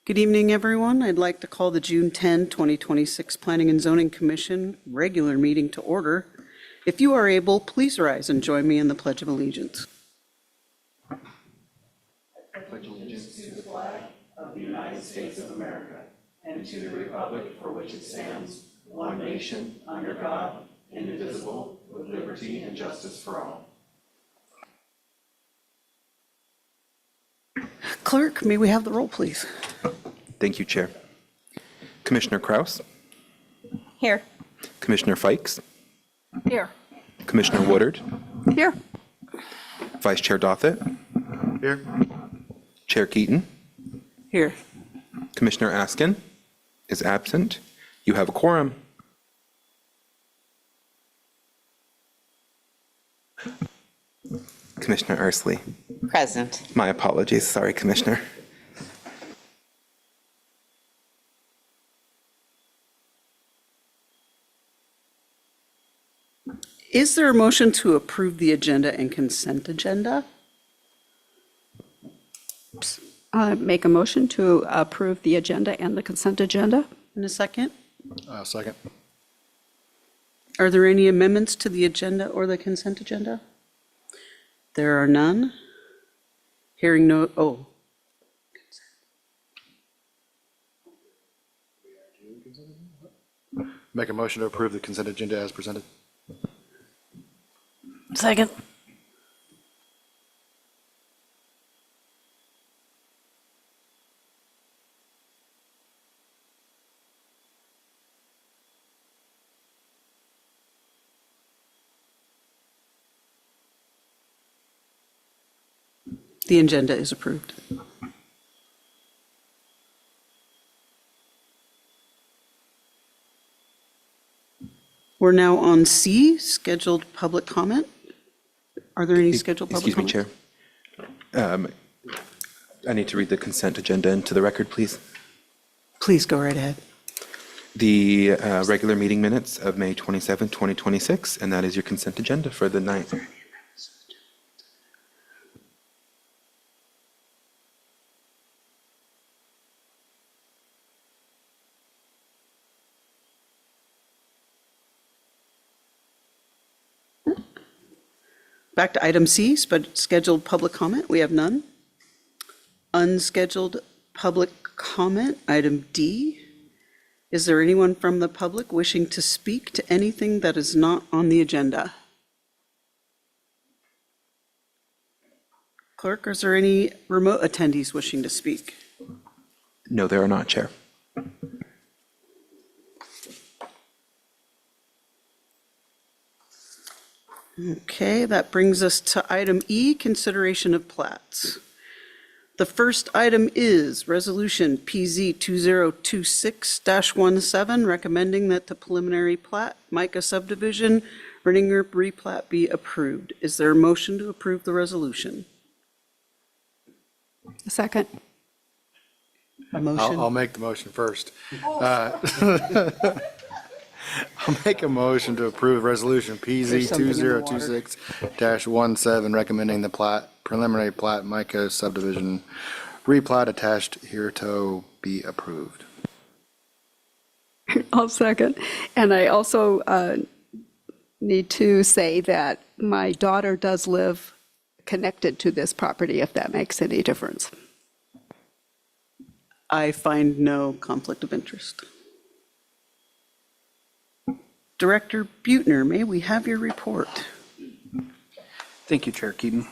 Good evening, everyone. I'd like to call the June 10, 2026 Planning and Zoning Commission regular meeting to order. If you are able, please rise and join me in the Pledge of Allegiance. I pledge allegiance to the flag of the United States of America and to the republic for which it stands, one nation, under God, indivisible, with liberty and justice for all. Clerk, may we have the roll, please? Thank you, Chair. Commissioner Kraus, Here. Commissioner Fikes, Here. Commissioner Woodard, Here. Vice Chair Dothett, Here. Chair Keaton, Here. Commissioner Askin is absent. You have a quorum. Commissioner Ersley. Present. My apologies. Sorry, Commissioner. Is there a motion to approve the agenda and consent agenda? Make a motion to approve the agenda and the consent agenda. In a second? Second. Are there any amendments to the agenda or the consent agenda? There are none. Hearing no, Make a motion to approve the consent agenda as presented. Second. the agenda is approved. We're now on C, scheduled public comment. Are there any scheduled public Excuse me, comments? Chair. I need to read the consent agenda into the record, please. Please go right ahead. The regular meeting minutes of May 27, 2026, and that is your consent agenda for the night. Back to item C, scheduled public comment. We have none. Unscheduled public comment, item D. Is there anyone from the public wishing to speak to anything that is not on the agenda? Clerk, is there any remote attendees wishing to speak? No, there are not, Chair. Okay, that brings us to item E, consideration of plats. The first item is Resolution PZ 2026-17, recommending that the preliminary plat, Micah subdivision, Renninger replat be approved. Is there a motion to approve the resolution? A second. A motion? I'll make the motion first. I'll make a motion to approve resolution PZ something in the water. 2026-17, recommending the preliminary plat Micah subdivision replat attached hereto be approved. I'll second. And I also need to say that my daughter does live connected to this property, if that makes any difference. I find no conflict of interest. Director Buettner, may we have your report? Thank you, Chair Keaton.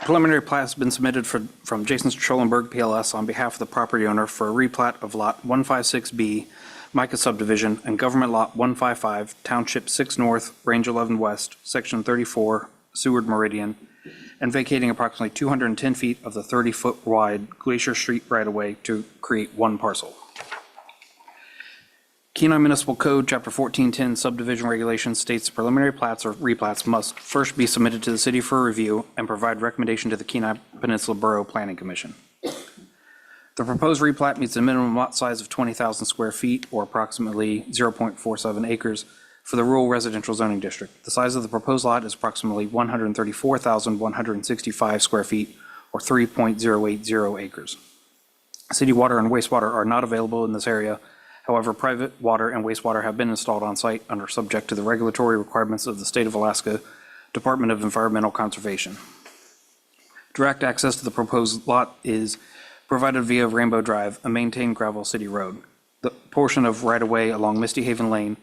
Preliminary plat has been submitted from Jason Schollenberg, PLS, on behalf of the property owner for a replat of Lot 156B, Micah subdivision, and Government Lot 155, Township 6 North, Range 11 West, Section 34, Seward Meridian, and vacating approximately 210 feet of the 30-foot wide Glacier Street right-of-way to create one parcel. Kenai Municipal Code, Chapter 1410 Subdivision Regulations states preliminary plats or replats must first be submitted to the city for review and provide recommendation to the Kenai Peninsula Borough Planning Commission. The proposed replat meets a minimum lot size of 20,000 square feet or approximately 0.47 acres for the rural residential zoning district. The size of the proposed lot is approximately 134,165 square feet or 3.080 acres. City water and wastewater are not available in this area. However, private water and wastewater have been installed on site and are subject to the regulatory requirements of the State of Alaska Department of Environmental Conservation. Direct access to the proposed lot is provided via Rainbow Drive, a maintained gravel city road. The portion of right-of-way along Misty Haven Lane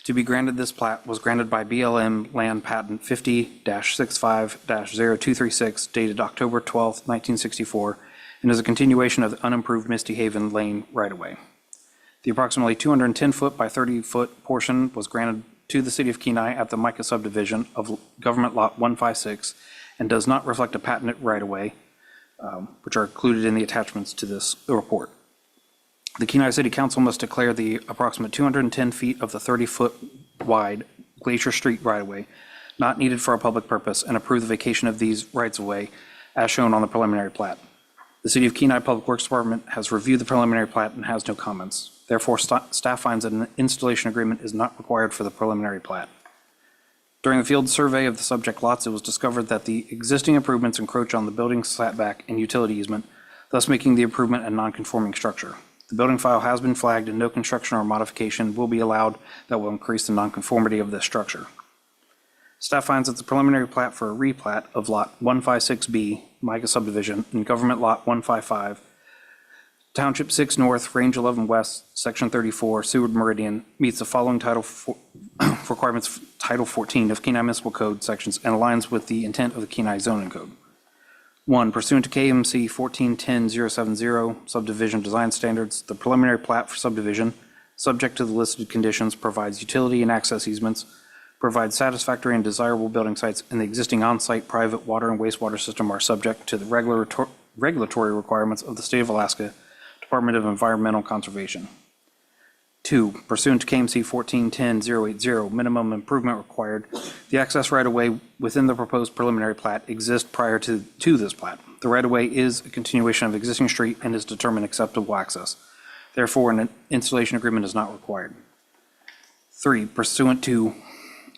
to be granted this plat was granted by BLM Land Patent 50-65-0236 dated October 12, 1964, and is a continuation of the unimproved Misty Haven Lane right-of-way. The approximately 210-foot by 30-foot portion was granted to the City of Kenai at the Micah subdivision of Government Lot 156 and does not reflect a patented right-of-way, which are included in the attachments to this report. The Kenai City Council must declare the approximate 210 feet of the 30-foot wide Glacier Street right-of-way not needed for a public purpose and approve the vacation of these rights-of-way as shown on the preliminary plat. The City of Kenai Public Works Department has reviewed the preliminary plat and has no comments. Therefore, staff finds that an installation agreement is not required for the preliminary plat. During the field survey of the subject lots, it was discovered that the existing improvements encroach on the building setback and utility easement, thus making the improvement a non-conforming structure. The building file has been flagged and no construction or modification will be allowed that will increase the nonconformity of this structure. Staff finds that the preliminary plat for a replat of Lot 156B, Micah subdivision, and Government Lot 155, Township 6 North, Range 11 West, Section 34, Seward Meridian, meets the following requirements of Title 14 of Kenai Municipal Code sections and aligns with the intent of the Kenai Zoning Code. 1. Pursuant to KMC 1410-070 subdivision design standards, the preliminary plat for subdivision, subject to the listed conditions, provides utility and access easements, provides satisfactory and desirable building sites, and the existing on-site private water and wastewater system are subject to the regulatory requirements of the State of Alaska Department of Environmental Conservation. 2. Pursuant to KMC 1410-080, minimum improvement required, the access right-of-way within the proposed preliminary plat exists prior to this plat. The right-of-way is a continuation of existing street and is determined acceptable access. Therefore, an installation agreement is not required. 3. Pursuant to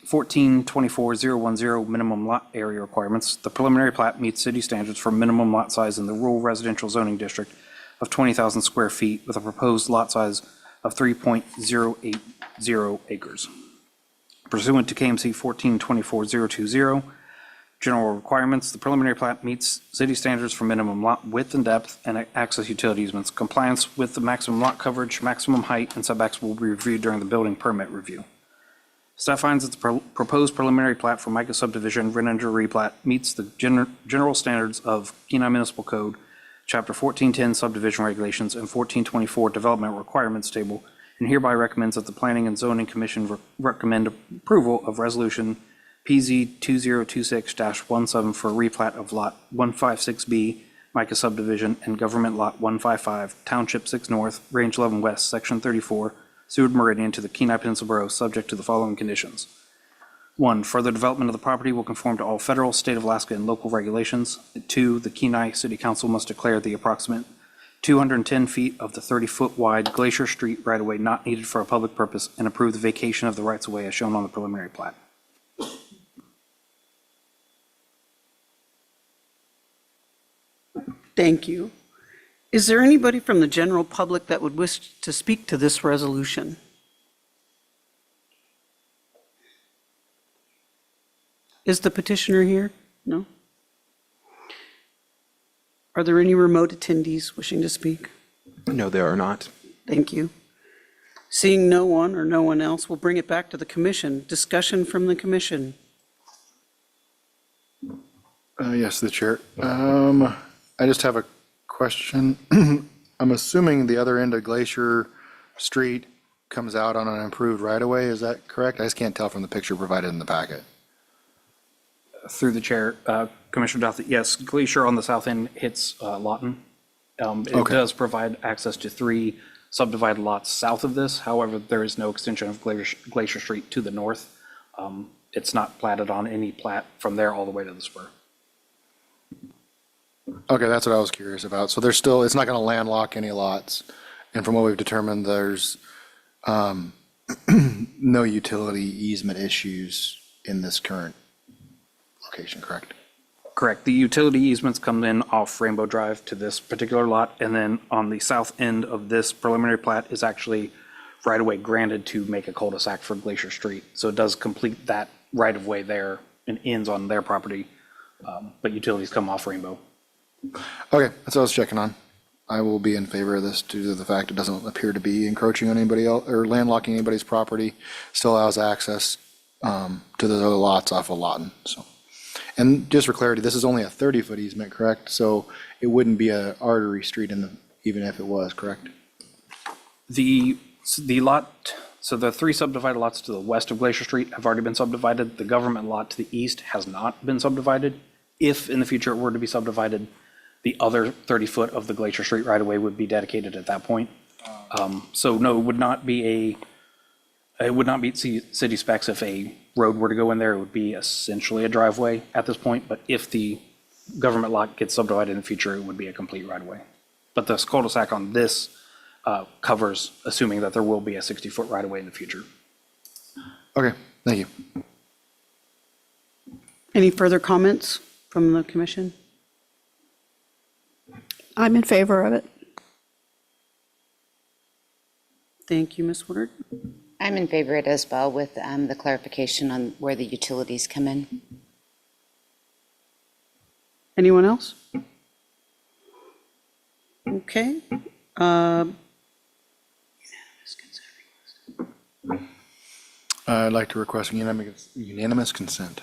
1424-010 minimum lot area requirements, the preliminary plat meets city standards for minimum lot size in the rural residential zoning district of 20,000 square feet with a proposed lot size of 3.080 acres. Pursuant to KMC 1424-020 general requirements, the preliminary plat meets city standards for minimum lot width and depth and access utility easements. Compliance with the maximum lot coverage, maximum height, and setbacks will be reviewed during the building permit review. Staff finds that the proposed preliminary plat for Micah subdivision, written under replat, meets the general standards of Kenai Municipal Code, Chapter 1410 subdivision regulations, and 1424 development requirements table, and hereby recommends that the Planning and Zoning Commission recommend approval of Resolution PZ 2026-17 for replat of Lot 156B, Micah subdivision, and Government Lot 155, Township 6 North, Range 11 West, Section 34, Seward Meridian to the Kenai Peninsula Borough, subject to the following conditions. 1. Further development of the property will conform to all federal, state of Alaska, and local regulations. 2. The Kenai City Council must declare the approximate 210 feet of the 30-foot wide Glacier Street right-of-way not needed for a public purpose and approve the vacation of the rights-of-way as shown on the preliminary plat. Thank you. Is there anybody from the general public that would wish to speak to this resolution? Is the petitioner here? No? Are there any remote attendees wishing to speak? No, there are not. Thank you. Seeing no one or no one else, we'll bring it back to the commission. Discussion from the commission. Yes, the chair. I just have a question. I'm assuming the other end of Glacier Street comes out on an improved right-of-way. Is that correct? I just can't tell from the picture provided in the packet. Through the chair, Commissioner Duffy, yes, Glacier on the south end hits Lawton. It Okay. does provide access to 3 subdivided lots south of this. However, there is no extension of Glacier Street to the north. It's not platted on any plat from there all the way to the spur. Okay, that's what I was curious about. So there's still, it's not going to landlock any lots. And from what we've determined, there's no utility easement issues in this current location, correct? Correct. The utility easements come in off Rainbow Drive to this particular lot, and then on the south end of this preliminary plat is actually right-of-way granted to make a cul-de-sac for Glacier Street. So it does complete that right-of-way there and ends on their property, but utilities come off Rainbow. Okay, that's what I was checking on. I will be in favor of this due to the fact it doesn't appear to be encroaching on anybody else or landlocking anybody's property. Still allows access to those other lots off of Lawton, so. And just for clarity, this is only a 30-foot easement, correct? So it wouldn't be a artery street even if it was, correct? The lot, so the three subdivided lots to the west of Glacier Street have already been subdivided. The government lot to the east has not been subdivided. If in the future it were to be subdivided, the other 30-foot of the Glacier Street right-of-way would be dedicated at that point. So no, it would not meet city specs if a road were to go in there. It would be essentially a driveway at this point, but if the government lot gets subdivided in the future, it would be a complete right-of-way. But the cul-de-sac on this covers, assuming that there will be a 60-foot right-of-way in the future. Okay, thank you. Any further comments from the commission? I'm in favor of it. Thank you, Ms. Woodard. I'm in favor of it as well with the clarification on where the utilities come in. Anyone else? Okay. I'd like to request unanimous consent.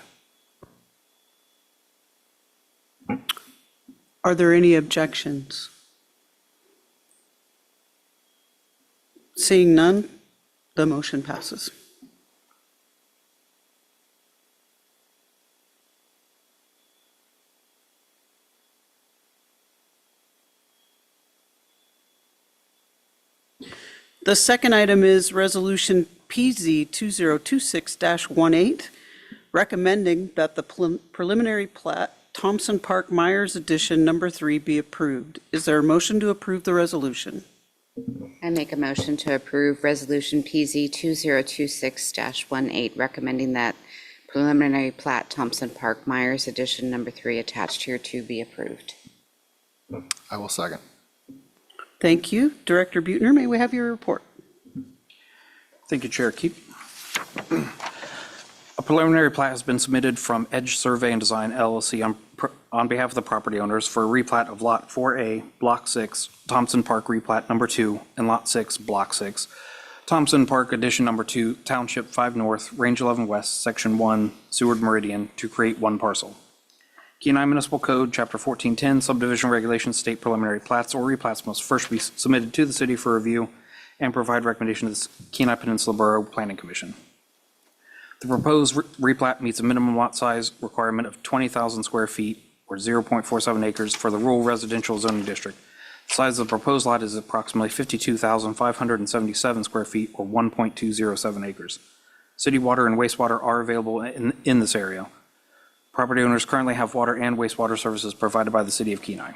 Are there any objections? Seeing none, the motion passes. The second item is Resolution PZ 2026-18, recommending that the preliminary plat Thompson Park Myers Edition Number 3 be approved. Is there a motion to approve the resolution? I make a motion to approve Resolution PZ 2026-18, recommending that preliminary plat Thompson Park Myers Edition Number 3 attached here to be approved. I will second. Thank you. Director Buettner, may we have your report? Thank you, Chair Keep. A preliminary plat has been submitted from Edge Survey and Design LLC on behalf of the property owners for a replat of Lot 4A, Block 6, Thompson Park Replat Number 2, and Lot 6, Block 6, Thompson Park Addition Number 2, Township 5 North, Range 11 West, Section 1, Seward Meridian, to create one parcel. Kenai Municipal Code, Chapter 1410, Subdivision Regulations state preliminary plats or replats must first be submitted to the city for review and provide recommendation to the Kenai Peninsula Borough Planning Commission. The proposed replat meets a minimum lot size requirement of 20,000 square feet or 0.47 acres for the rural residential zoning district. The size of the proposed lot is approximately 52,577 square feet or 1.207 acres. City water and wastewater are available in this area. Property owners currently have water and wastewater services provided by the City of Kenai.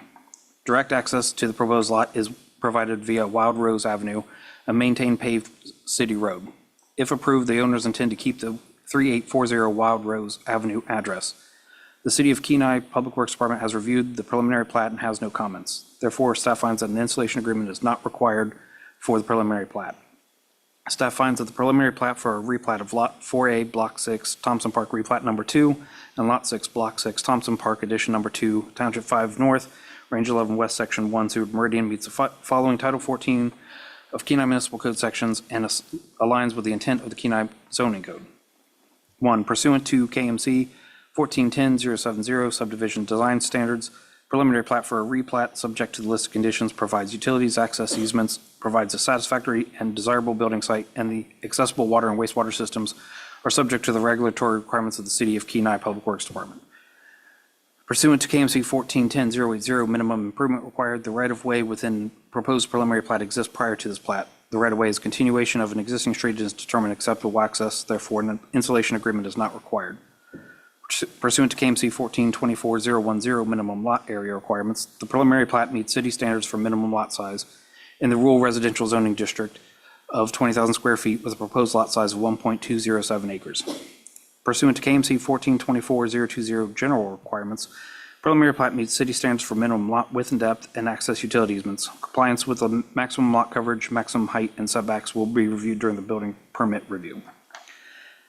Direct access to the proposed lot is provided via Wild Rose Avenue, a maintained paved city road. If approved, the owners intend to keep the 3840 Wild Rose Avenue address. The City of Kenai Public Works Department has reviewed the preliminary plat and has no comments. Therefore, staff finds that an installation agreement is not required for the preliminary plat. Staff finds that the preliminary plat for a replat of Lot 4A, Block 6, Thompson Park Replat Number 2, and Lot 6, Block 6, Thompson Park Addition Number 2, Township 5 North, Range 11 West, Section 1, Seward Meridian meets the following Title 14 of Kenai Municipal Code sections and aligns with the intent of the Kenai Zoning Code. 1. Pursuant to KMC 1410-070 Subdivision Design Standards, preliminary plat for a replat subject to the list of conditions provides utilities, access easements, provides a satisfactory and desirable building site, and the accessible water and wastewater systems are subject to the regulatory requirements of the City of Kenai Public Works Department. Pursuant to KMC 1410-080, minimum improvement required, the right-of-way within proposed preliminary plat exists prior to this plat. The right-of-way is continuation of an existing street and is determined acceptable access, therefore an installation agreement is not required. Pursuant to KMC 1424-010, minimum lot area requirements, the preliminary plat meets city standards for minimum lot size in the rural residential zoning district of 20,000 square feet with a proposed lot size of 1.207 acres. Pursuant to KMC 1424-020 general requirements, Preliminary plat meets city standards for minimum lot width and depth and access utility easements. Compliance with the maximum lot coverage, maximum height, and setbacks will be reviewed during the building permit review.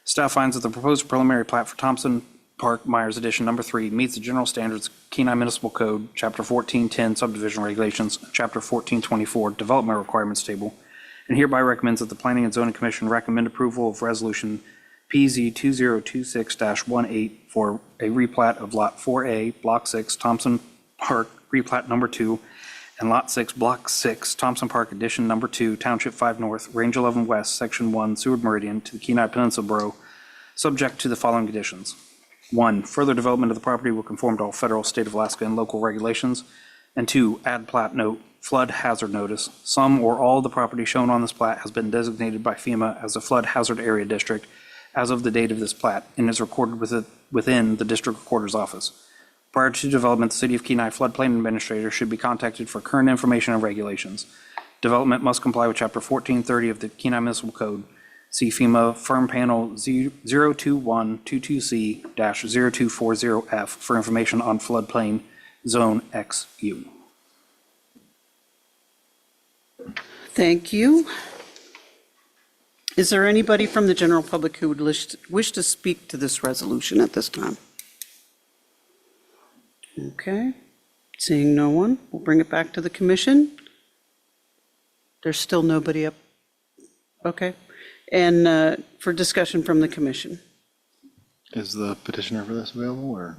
Staff finds that the proposed preliminary plat for Thompson Park Myers Edition Number 3 meets the general standards Kenai Municipal Code, Chapter 1410 Subdivision Regulations, Chapter 1424 Development Requirements Table, and hereby recommends that the Planning and Zoning Commission recommend approval of Resolution PZ 2026-18 for a replat of Lot 4A, Block 6, Thompson Park, replat Number 2, and Lot 6, Block 6, Thompson Park Edition Number 2, Township 5 North, Range 11 West, Section 1, Seward Meridian, to the Kenai Peninsula Borough, subject to the following conditions. 1, further development of the property will conform to all federal, state of Alaska, and local regulations. And 2, add plat note, flood hazard notice. Some or all of the property shown on this plat has been designated by FEMA as a flood hazard area district as of the date of this plat and is recorded within the district recorder's office. Prior to development, the City of Kenai floodplain administrator should be contacted for current information and regulations. Development must comply with Chapter 1430 of the Kenai Municipal Code. See FEMA Firm Panel 02122C-0240F for information on floodplain zone XU. Thank you. Is there anybody from the general public who would wish to speak to this resolution at this time? Okay, seeing no one, we'll bring it back to the commission. There's still nobody up. Okay, and for discussion from the commission. Is the petitioner for this available, or?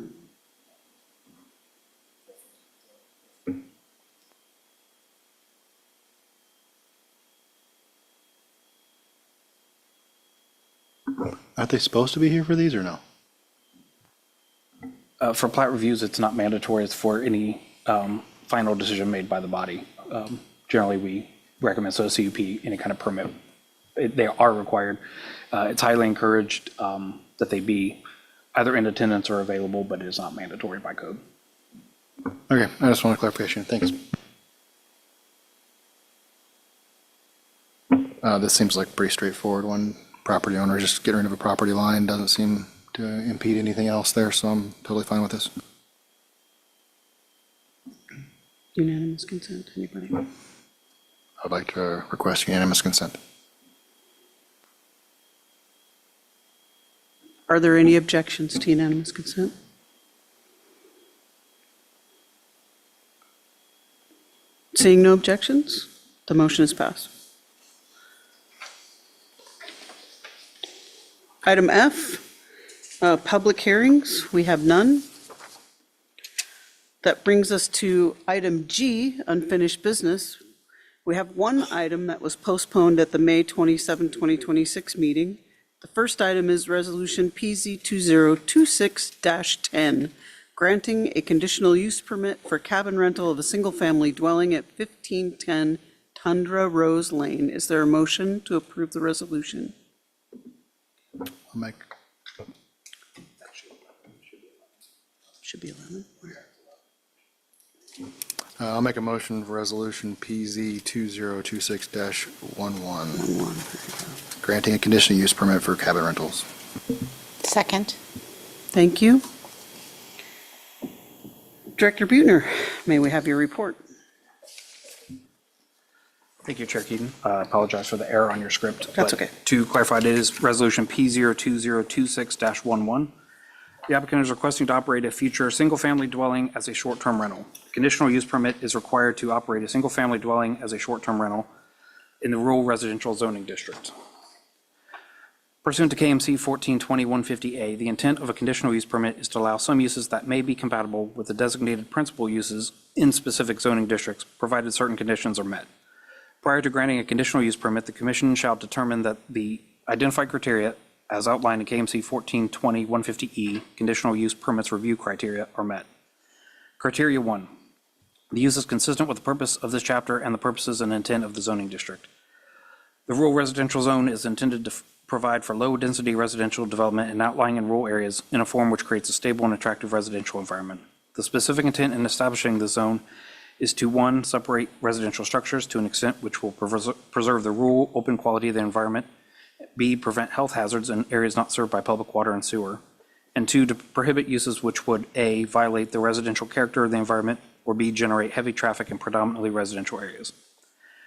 Aren't they supposed to be here for these, or no? For plat reviews, it's not mandatory. It's for any final decision made by the body. Generally, we recommend, so a CUP, any kind of permit, they are required. It's highly encouraged that they be either in attendance or available, but it is not mandatory by code. Okay, I just want a clarification. Thanks. This seems like pretty straightforward. One property owner just getting rid of a property line doesn't seem to impede anything else there, so I'm totally fine with this. Unanimous consent, anybody? I'd like to request unanimous consent. Are there any objections to unanimous consent? Seeing no objections, the motion is passed. Item F, public hearings, we have none. That brings us to item G, unfinished business. We have one item that was postponed at the May 27, 2026 meeting. The first item is Resolution PZ 2026-10, granting a conditional use permit for cabin rental of a single-family dwelling at 1510 Tundra Rose Lane. Is there a motion to approve the resolution? I'll make, Should be 11. I'll make a motion for resolution PZ 2026-11, granting a conditional use permit for cabin rentals. Second. Thank you. Director Buettner, may we have your report? Thank you, Chair Keaton. I apologize for the error on your script. That's but okay. To clarify, it is Resolution P02026-11. The applicant is requesting to operate a future single-family dwelling as a short-term rental. Conditional use permit is required to operate a single-family dwelling as a short-term rental in the rural residential zoning district. Pursuant to KMC 1420-150A, the intent of a conditional use permit is to allow some uses that may be compatible with the designated principal uses in specific zoning districts, provided certain conditions are met. Prior to granting a conditional use permit, the commission shall determine that the identified criteria as outlined in KMC 1420-150E, conditional use permits review criteria, are met. Criteria 1, the use is consistent with the purpose of this chapter and the purposes and intent of the zoning district. The rural residential zone is intended to provide for low-density residential development in outlying and rural areas in a form which creates a stable and attractive residential environment. The specific intent in establishing the zone is to, 1, separate residential structures to an extent which will preserve the rural, open quality of the environment, B, prevent health hazards in areas not served by public water and sewer, And 2, to prohibit uses which would A, violate the residential character of the environment, or B, generate heavy traffic in predominantly residential areas.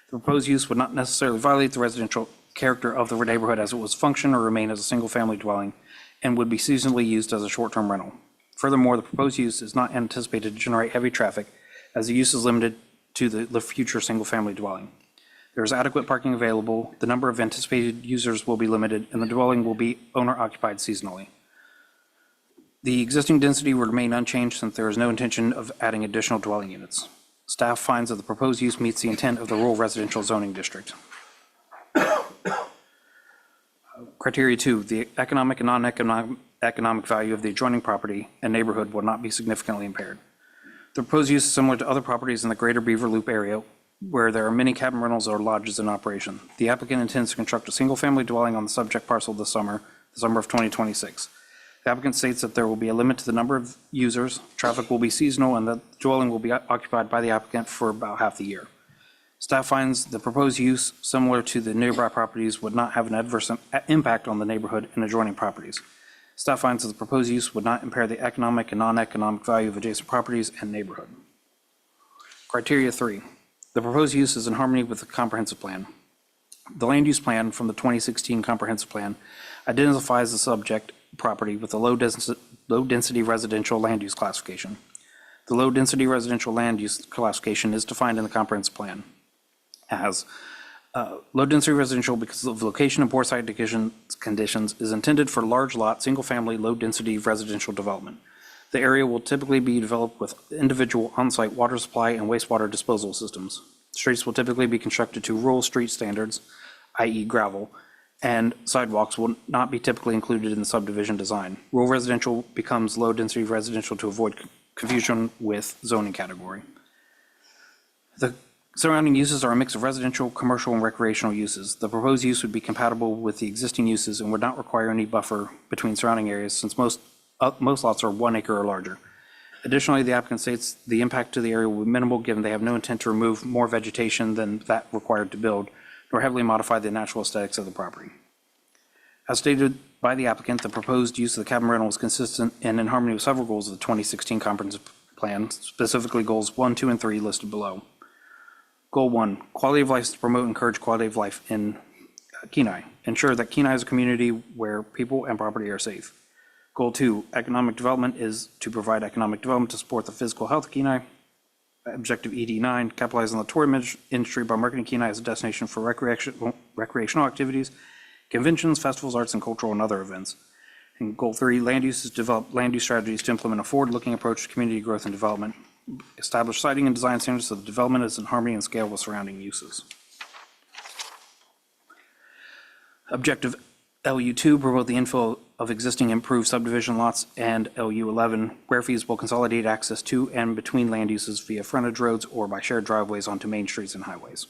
The proposed use would not necessarily violate the residential character of the neighborhood as it was function or remain as a single-family dwelling and would be seasonally used as a short-term rental. Furthermore, the proposed use is not anticipated to generate heavy traffic as the use is limited to the future single-family dwelling. There is adequate parking available, the number of anticipated users will be limited, and the dwelling will be owner-occupied seasonally. The existing density will remain unchanged since there is no intention of adding additional dwelling units. Staff finds that the proposed use meets the intent of the rural residential zoning district. Criteria 2, the economic and non-economic value of the adjoining property and neighborhood will not be significantly impaired. The proposed use is similar to other properties in the greater Beaver Loop area where there are many cabin rentals or lodges in operation. The applicant intends to construct a single-family dwelling on the subject parcel this summer, the summer of 2026. The applicant states that there will be a limit to the number of users, traffic will be seasonal, and that the dwelling will be occupied by the applicant for about half the year. Staff finds the proposed use, similar to the nearby properties, would not have an adverse impact on the neighborhood and adjoining properties. Staff finds that the proposed use would not impair the economic and non-economic value of adjacent properties and neighborhood. Criteria 3, the proposed use is in harmony with the comprehensive plan. The land use plan from the 2016 comprehensive plan identifies the subject property with a low-density residential land use classification. The low-density residential land use classification is defined in the comprehensive plan as low-density residential because of location and poor site conditions is intended for large lot, single-family, low-density residential development. The area will typically be developed with individual on-site water supply and wastewater disposal systems. Streets will typically be constructed to rural street standards, i.e. gravel, and sidewalks will not be typically included in the subdivision design. Rural residential becomes low-density residential to avoid confusion with zoning category. The surrounding uses are a mix of residential, commercial, and recreational uses. The proposed use would be compatible with the existing uses and would not require any buffer between surrounding areas since most lots are 1 acre or larger. Additionally, the applicant states the impact to the area will be minimal given they have no intent to remove more vegetation than that required to build, nor heavily modify the natural aesthetics of the property. As stated by the applicant, the proposed use of the cabin rental is consistent and in harmony with several goals of the 2016 comprehensive plan, specifically goals 1, 2, and 3 listed below. Goal 1, quality of life is to promote and encourage quality of life in Kenai. Ensure that Kenai is a community where people and property are safe. Goal 2, economic development is to provide economic development to support the physical health of Kenai. Objective ED9, capitalize on the tourism industry by marketing Kenai as a destination for recreational activities, conventions, festivals, arts, and cultural and other events. And goal 3, land use is to develop land use strategies to implement a forward-looking approach to community growth and development. Establish siting and design standards so the development is in harmony and scale with surrounding uses. Objective LU2, promote the infill of existing improved subdivision lots, and LU11, where feasible, consolidate access to and between land uses via frontage roads or by shared driveways onto main streets and highways.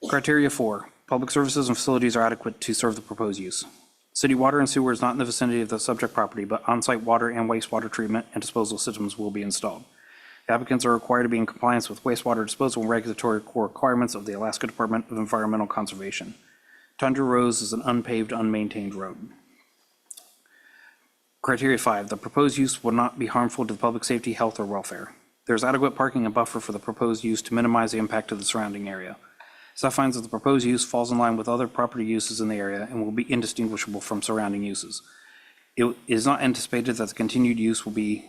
Criteria 4, public services and facilities are adequate to serve the proposed use. City water and sewer is not in the vicinity of the subject property, but on-site water and wastewater treatment and disposal systems will be installed. The applicants are required to be in compliance with wastewater disposal and regulatory requirements of the Alaska Department of Environmental Conservation. Tundra Rose is an unpaved, unmaintained road. Criteria 5, the proposed use will not be harmful to the public safety, health, or welfare. There is adequate parking and buffer for the proposed use to minimize the impact of the surrounding area. Staff finds that the proposed use falls in line with other property uses in the area and will be indistinguishable from surrounding uses. It is not anticipated that the continued use will be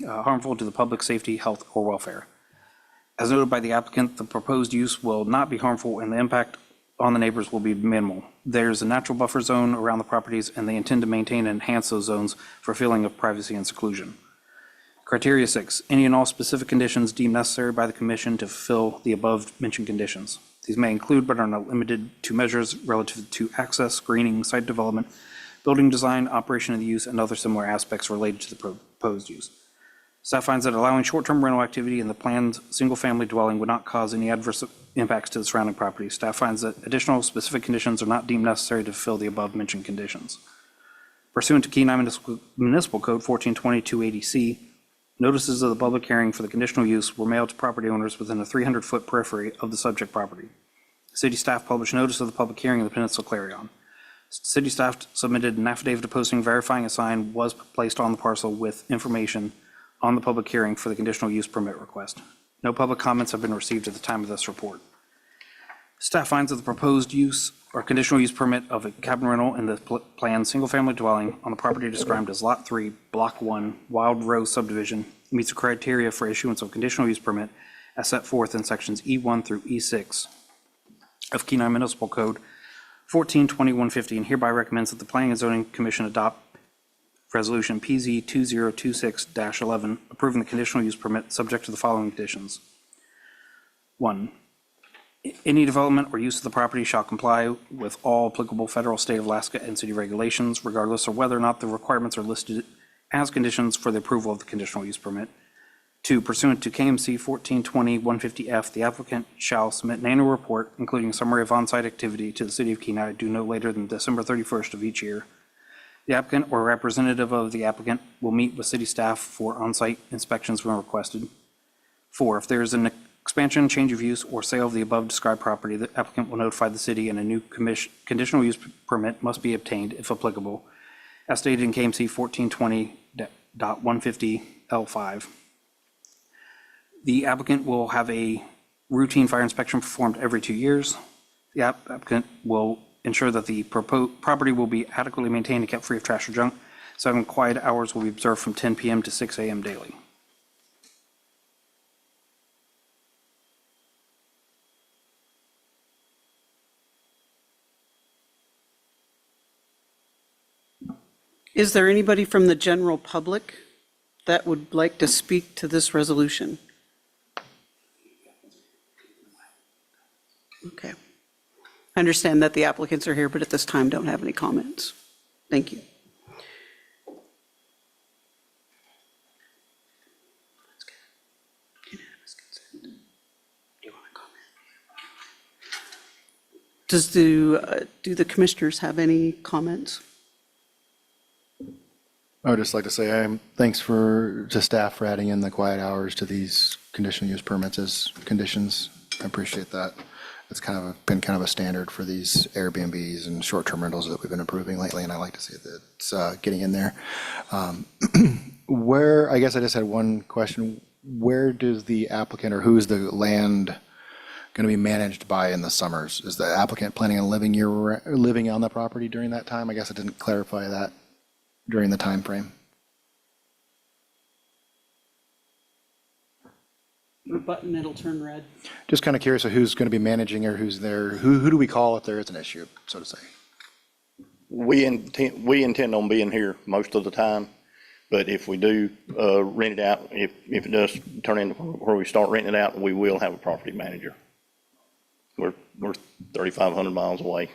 harmful to the public safety, health, or welfare. As noted by the applicant, the proposed use will not be harmful and the impact on the neighbors will be minimal. There's a natural buffer zone around the properties and they intend to maintain and enhance those zones for a feeling of privacy and seclusion. Criteria 6, any and all specific conditions deemed necessary by the commission to fulfill the above mentioned conditions. These may include but are not limited to measures relative to access, screening, site development, building design, operation of the use, and other similar aspects related to the proposed use. Staff finds that allowing short-term rental activity in the planned single-family dwelling would not cause any adverse impacts to the surrounding property. Staff finds that additional specific conditions are not deemed necessary to fulfill the above-mentioned conditions. Pursuant to Kenai Municipal Code 1420-280C, notices of the public hearing for the conditional use were mailed to property owners within a 300-foot periphery of the subject property. City staff published notice of the public hearing in the Peninsula Clarion. City staff submitted an affidavit of posting verifying a sign was placed on the parcel with information on the public hearing for the conditional use permit request. No public comments have been received at the time of this report. Staff finds that the proposed use or conditional use permit of a cabin rental in the planned single-family dwelling on the property described as Lot 3, Block 1, Wild Rose subdivision meets the criteria for issuance of conditional use permit as set forth in sections E1 through E6 of Kenai Municipal Code 142150, and hereby recommends that the Planning and Zoning Commission adopt Resolution PZ 2026-11, approving the conditional use permit subject to the following conditions. 1, any development or use of the property shall comply with all applicable federal, state of Alaska, and city regulations, regardless of whether or not the requirements are listed as conditions for the approval of the conditional use permit. 2, pursuant to KMC 1420-150F, the applicant shall submit an annual report, including a summary of on-site activity, to the city of Kenai due no later than December 31st of each year. The applicant or representative of the applicant will meet with city staff for on-site inspections when requested. 4, if there is an expansion, change of use, or sale of the above described property, the applicant will notify the city and a new conditional use permit must be obtained if applicable, as stated in KMC 1420.150L5. The applicant will have a routine fire inspection performed every 2 years. The applicant will ensure that the property will be adequately maintained and kept free of trash or junk. 7, quiet hours will be observed from 10 p.m. to 6 a.m. daily. Is there anybody from the general public that would like to speak to this resolution? Okay. I understand that the applicants are here, but at this time don't have any comments. Thank you. Do the commissioners have any comments? I would just like to say thanks to staff for adding in the quiet hours to these conditional use permits as conditions. I appreciate that. It's been kind of a standard for these Airbnbs and short-term rentals that we've been approving lately, and I like to see that it's getting in there. I guess I just had one question. Where does the applicant, or who's the land going to be managed by in the summers? Is the applicant planning on living on the property during that time? I guess I didn't clarify that during the time frame. The button, it'll turn red. Just kind of curious of who's going to be managing or who's there. Who do we call if there is an issue, so to say? We intend on being here most of the time, but if we do rent it out, if it does turn into where we start renting it out, we will have a property manager. We're 3,500 miles away.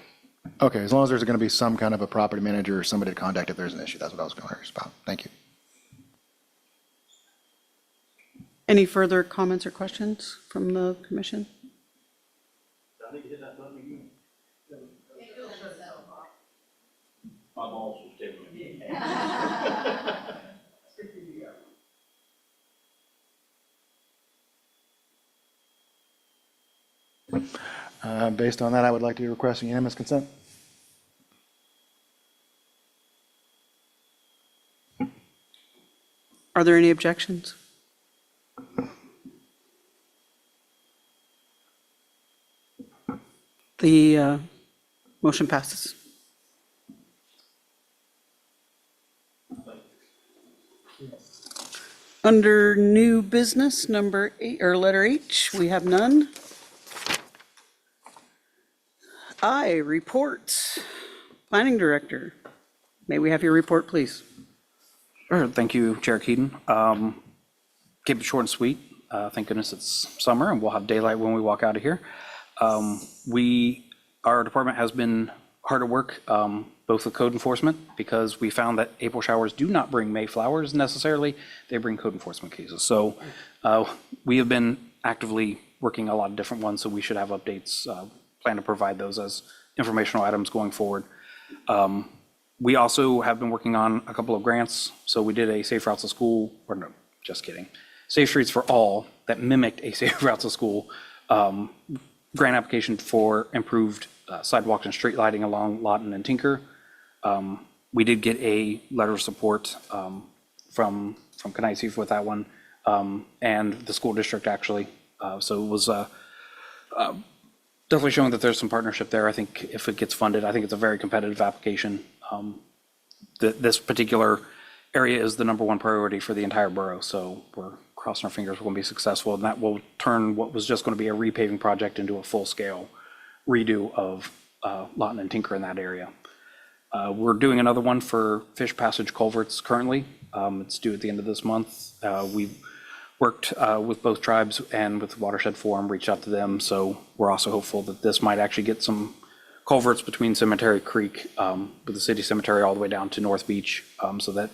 Okay, as long as there's going to be some kind of a property manager or somebody to contact if there's an issue. That's what I was curious about. Thank you. Any further comments or questions from the commission? Based on that, I would like to request unanimous consent. Are there any objections? The motion passes. Under new business, number 8, or letter H, we have none. I, reports. Planning Director. May we have your report, please? Sure. Thank you, Chair Keaton. Keep it short and sweet. Thank goodness it's summer and we'll have daylight when we walk out of here. Our department has been hard at work, both with code enforcement, because we found that April showers do not bring May flowers necessarily. They bring code enforcement cases. So we have been actively working a lot of different ones, so we should have updates. Plan to provide those as informational items going forward. We also have been working on a couple of grants. So we did a Safe Routes to School, or no, just kidding. Safe Streets for All that mimicked a Safe Routes to School grant application for improved sidewalks and street lighting along Lawton and Tinker. We did get a letter of support from Canisius with that one, and the school district actually. So it was definitely showing that there's some partnership there. I think if it gets funded, I think it's a very competitive application. This particular area is the #1 priority for the entire borough, so we're crossing our fingers we're going to be successful, and that will turn what was just going to be a repaving project into a full-scale redo of Lawton and Tinker in that area. We're doing another one for Fish Passage culverts currently. It's due at the end of this month. We've worked with both tribes and with Watershed Forum, reached out to them, so we're also hopeful that this might actually get some culverts between Cemetery Creek, with the city cemetery all the way down to North Beach, so that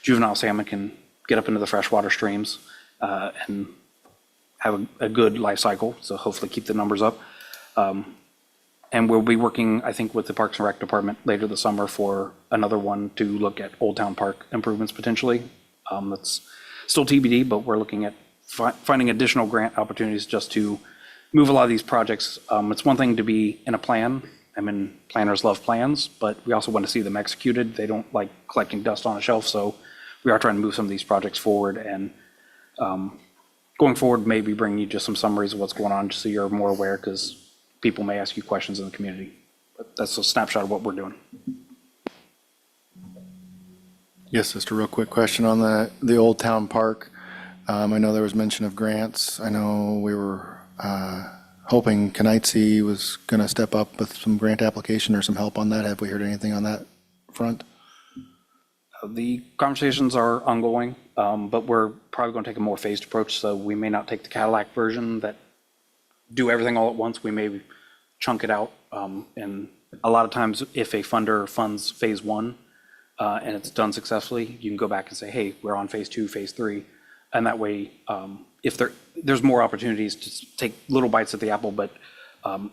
juvenile salmon can get up into the freshwater streams and have a good life cycle, so hopefully keep the numbers up. And we'll be working, I think, with the Parks and Rec Department later this summer for another one to look at Old Town Park improvements potentially. That's still TBD, but we're looking at finding additional grant opportunities just to move a lot of these projects. It's one thing to be in a plan. I mean, planners love plans, but we also want to see them executed. They don't like collecting dust on a shelf, so we are trying to move some of these projects forward. And going forward, maybe bring you just some summaries of what's going on, just so you're more aware, because people may ask you questions in the community. But that's a snapshot of what we're doing. Yes, just a real quick question on the Old Town Park. I know there was mention of grants. I know we were hoping Canisius was going to step up with some grant application or some help on that. Have we heard anything on that front? The conversations are ongoing, but we're probably going to take a more phased approach, so we may not take the Cadillac version that do everything all at once. We may chunk it out, and a lot of times if a funder funds phase 1 and it's done successfully, you can go back and say, hey, we're on phase 2, phase 3, and that way if there's more opportunities to take little bites at the apple, but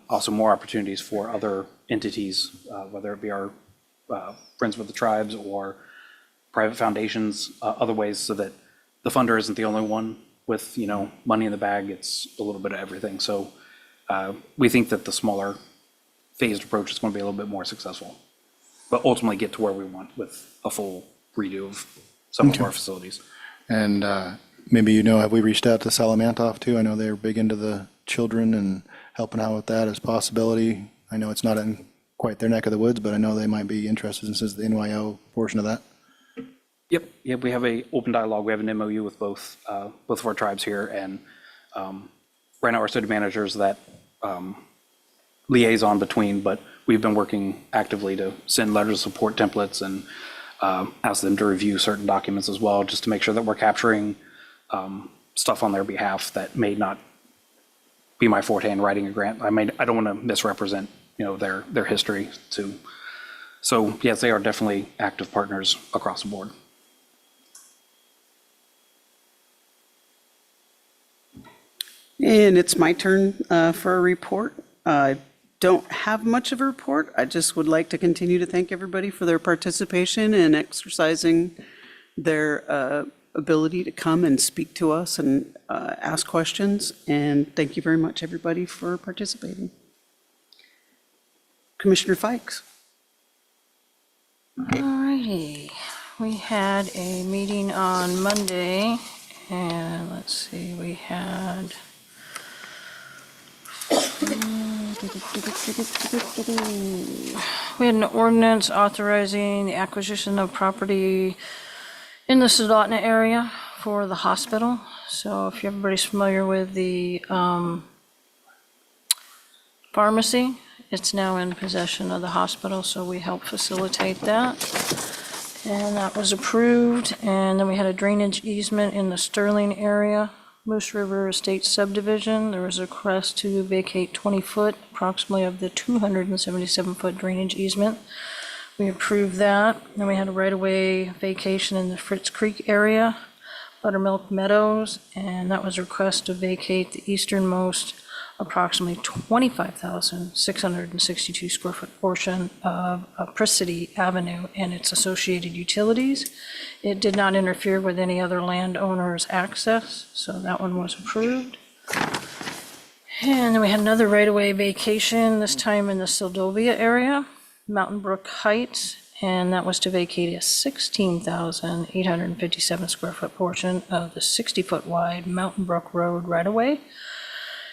also more opportunities for other entities, whether it be our Friends with the Tribes or private foundations, other ways, so that the funder isn't the only one with, money in the bag. It's a little bit of everything. So we think that the smaller phased approach is going to be a little bit more successful, but ultimately get to where we want with a full redo of some of our facilities. And maybe, have we reached out to Salamantoff too? I know they're big into the children and helping out with that as a possibility. I know it's not in quite their neck of the woods, but I know they might be interested since the NYO portion of that. Yep, we have a open dialogue. We have an MOU with both of our tribes here, and right now our city manager is that liaison between, but we've been working actively to send letters of support templates and ask them to review certain documents as well, just to make sure that we're capturing stuff on their behalf that may not be my forte in writing a grant. I don't want to misrepresent, their history too. So yes, they are definitely active partners across the board. And it's my turn for a report. I don't have much of a report. I just would like to continue to thank everybody for their participation and exercising their ability to come and speak to us and ask questions. And thank you very much, everybody, for participating. Commissioner Fikes. All righty. We had a meeting on Monday, and let's see, we had an ordinance authorizing the acquisition of property in the Soldotna area for the hospital. So if everybody's familiar with the pharmacy, it's now in possession of the hospital, so we help facilitate that. And that was approved. And then we had a drainage easement in the Sterling area, Moose River Estate subdivision. There was a request to vacate 20 foot approximately of the 277-foot drainage easement. We approved that. Then we had a right-of-way vacation in the Fritz Creek area, Buttermilk Meadows, and that was a request to vacate the easternmost approximately 25,662 square foot portion of Pricity Avenue and its associated utilities. It did not interfere with any other landowner's access, so that one was approved. And then we had another right-of-way vacation, this time in the Seldovia area, Mountain Brook Heights, and that was to vacate a 16,857 square foot portion of the 60-foot wide Mountain Brook Road right-of-way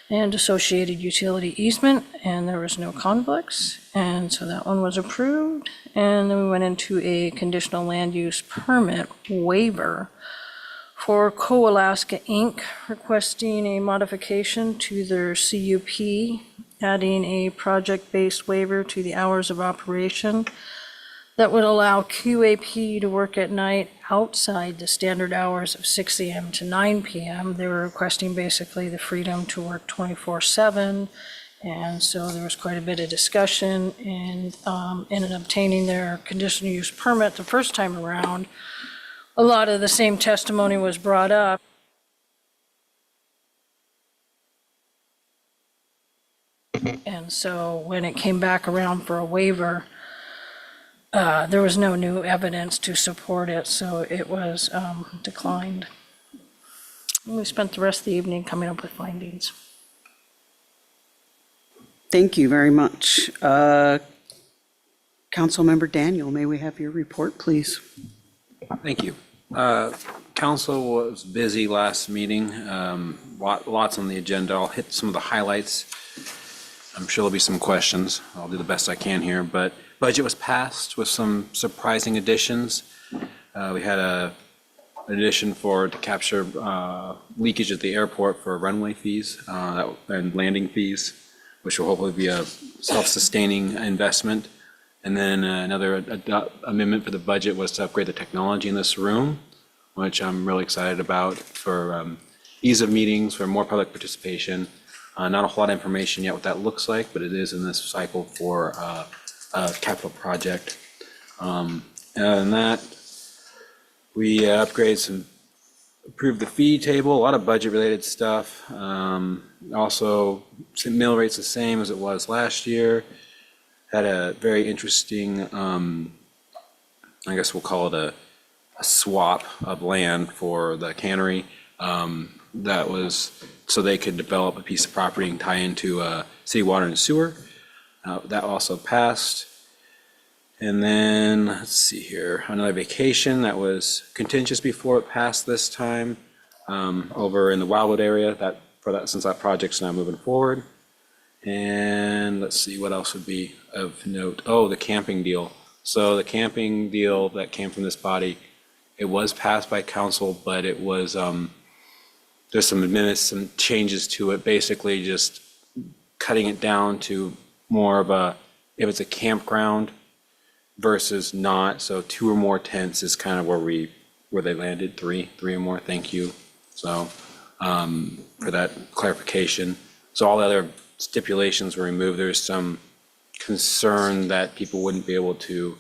and associated utility easement, and there was no conflicts, and so that one was approved. And then we went into a conditional land use permit waiver for Co-Alaska Inc., requesting a modification to their CUP, adding a project-based waiver to the hours of operation that would allow QAP to work at night outside the standard hours of 6 AM to 9 PM. They were requesting basically the freedom to work 24/7, and so there was quite a bit of discussion, and in obtaining their conditional use permit the first time around, a lot of the same testimony was brought up. And so when it came back around for a waiver, there was no new evidence to support it, so it was declined. And we spent the rest of the evening coming up with findings. Thank you very much. Councilmember Daniel, may we have your report, please? Thank you. Council was busy last meeting, lots on the agenda. I'll hit some of the highlights. I'm sure there'll be some questions. I'll do the best I can here, but budget was passed with some surprising additions. We had an addition to capture leakage at the airport for runway fees and landing fees, which will hopefully be a self-sustaining investment. And then another amendment for the budget was to upgrade the technology in this room, which I'm really excited about for ease of meetings, for more public participation. Not a whole lot of information yet what that looks like, but it is in this cycle for a capital project. Other than that, we approved the fee table, a lot of budget-related stuff. Also, mill rate's the same as it was last year. Had a very interesting, I guess we'll call it a swap of land for the cannery. That was so they could develop a piece of property and tie into city water and sewer. That also passed. And then, let's see here, another vacation that was contentious before it passed this time over in the Wildwood area. Since that project's now moving forward. And let's see, what else would be of note? Oh, the camping deal. So the camping deal that came from this body, it was passed by council, but it was, there's some changes to it, basically just cutting it down to more of if it's a campground versus not. So 2 or more tents is kind of where they landed, 3 or more, thank you. So for that clarification. So all the other stipulations were removed. There's some concern that people wouldn't be able to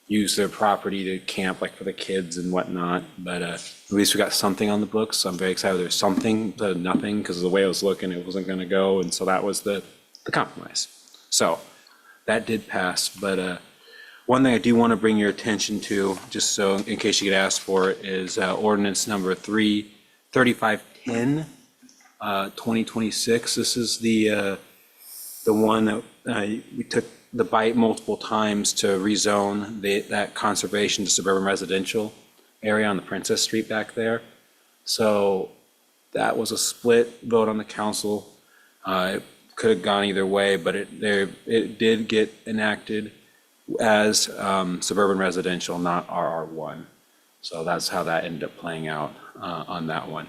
use their property to camp, like for the kids and whatnot, but at least we got something on the books, so I'm very excited there's something to nothing, because the way I was looking, it wasn't gonna go, and so that was the compromise. So, that did pass, but one thing I do wanna bring your attention to, just so in case you get asked for it, is ordinance number 3510, 2026. This is the one that we took the bite multiple times to rezone that conservation to suburban residential area on the Princess Street back there. So that was a split vote on the council. It could have gone either way, but it did get enacted as suburban residential, not RR1. So that's how that ended up playing out on that one.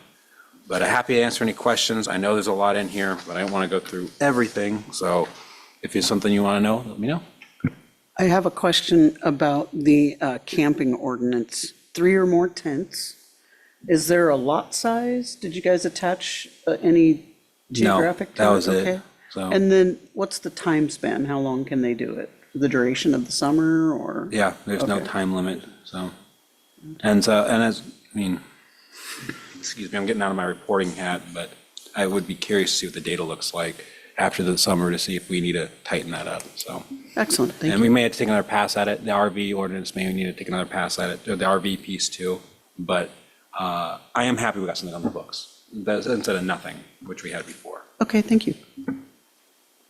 But I'm happy to answer any questions. I know there's a lot in here, but I don't want to go through everything. So if it's something you want to know, let me know. I have a question about the camping ordinance. 3 or more tents. Is there a lot size? Did you guys attach any geographic? that to was it. Okay. So And then what's the time span? How long can they do it? The duration of the summer or? yeah, there's no Okay. time limit. So and as I mean, excuse me, I'm getting out of my reporting hat, but I would be curious to see what the data looks like after the summer to see if we need to tighten that up. So. Excellent, thank And we you. may have to take another pass at it. The RV ordinance may need to take another pass at it, or the RV piece too. But I am happy we got something on the books instead of nothing, which we had before. Okay, thank you.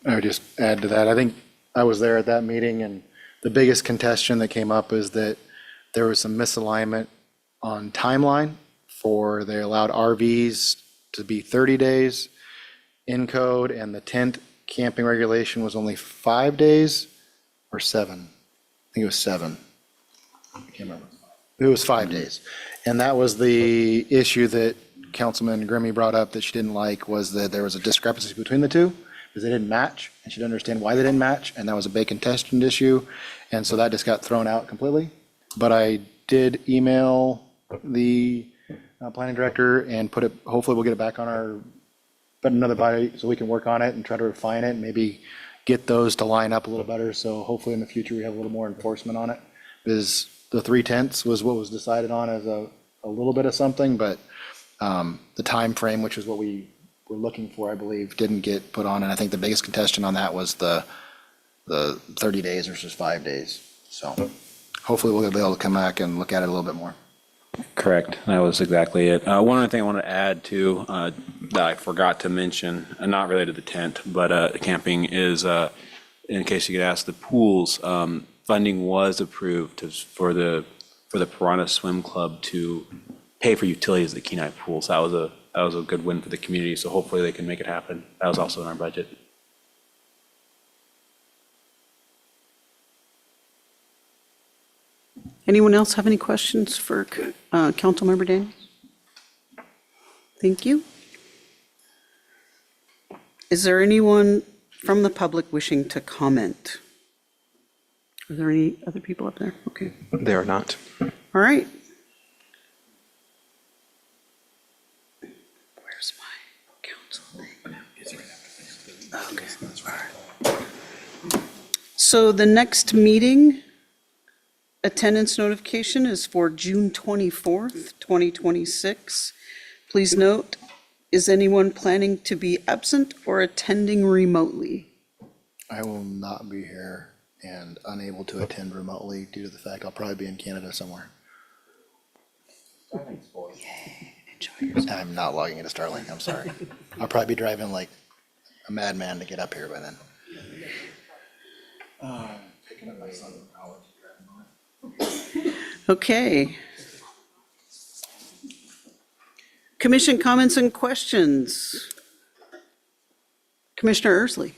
I would just add to that, I think I was there at that meeting, and the biggest contention that came up is that there was some misalignment on timeline for, they allowed RVs to be 30 days in code, and the tent camping regulation was only 5 days or 7. I think it was 7. I can't remember. It was 5 days. And that was the issue that Councilman Grimmy brought up that she didn't like, was that there was a discrepancy between the two, because they didn't match, and she didn't understand why they didn't match, and that was a big contested issue, and so that just got thrown out completely. But I did email the planning director and put it, hopefully we'll get it back on our, but another body, so we can work on it and try to refine it, and maybe get those to line up a little better, so hopefully in the future we have a little more enforcement on it. Because the 3 tenths was what was decided on as a little bit of something, but the time frame, which is what we were looking for, I believe, didn't get put on, and I think the biggest contention on that was the 30 days versus 5 days. So hopefully we'll be able to come back and look at it a little bit more. Correct. That was exactly it. One other thing I want to add to that I forgot to mention, not related to the tent, but camping is, in case you could ask, the pools. Funding was approved for the Piranha Swim Club to pay for utilities at the Kenai pools. That was a good win for the community. So hopefully they can make it happen. That was also in our budget. Anyone else have any questions for Councilmember Daniels? Thank you. Is there anyone from the public wishing to comment? Are there any other people up there? Okay, They are not. all right. Where's my council thing? Okay, all right. So the next meeting attendance notification is for June 24th, 2026. Please note, is anyone planning to be absent or attending remotely? I will not be here and unable to attend remotely due to the fact I'll probably be in Canada somewhere. I'm not logging into Starlink, I'm sorry. I'll probably be driving like a madman to get up here by then. Picking up my son from college. Okay. Commission comments and questions. Commissioner Ersley.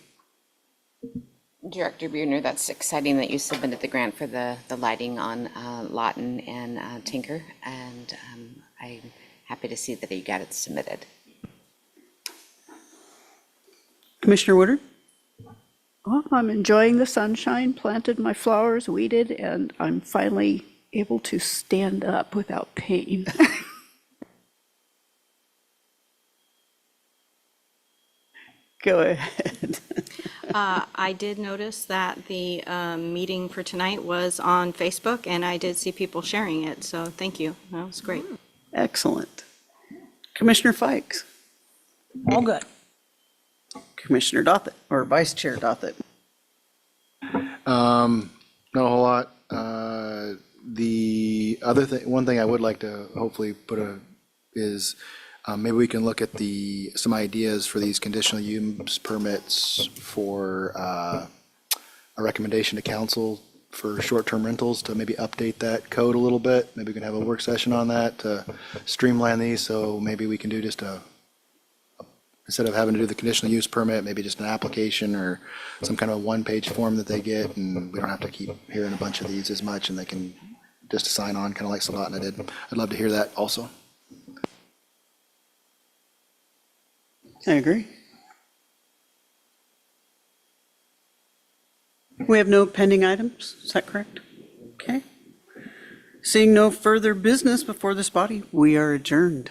Director Buhner, that's exciting that you submitted the grant for the lighting on Lawton and Tinker, and I'm happy to see that you got it submitted. Commissioner Woodard. Well, I'm enjoying the sunshine, planted my flowers, weeded, and I'm finally able to stand up without pain. Go ahead. I did notice that the meeting for tonight was on Facebook, and I did see people sharing it, so thank you. That was great. Excellent. Commissioner Fikes. All good. Commissioner Dothett, or Vice Chair Dothett. Not a whole lot. The other thing, one thing I would like to hopefully put is maybe we can look at some ideas for these conditional use permits for a recommendation to council for short-term rentals to maybe update that code a little bit. Maybe we can have a work session on that to streamline these. So maybe we can do just instead of having to do the conditional use permit, maybe just an application or some kind of a one-page form that they get, and we don't have to keep hearing a bunch of these as much, and they can just sign on, kind of like Soldotna did. I'd love to hear that also. I agree. We have no pending items, is that correct? Okay. Seeing no further business before this body, we are adjourned.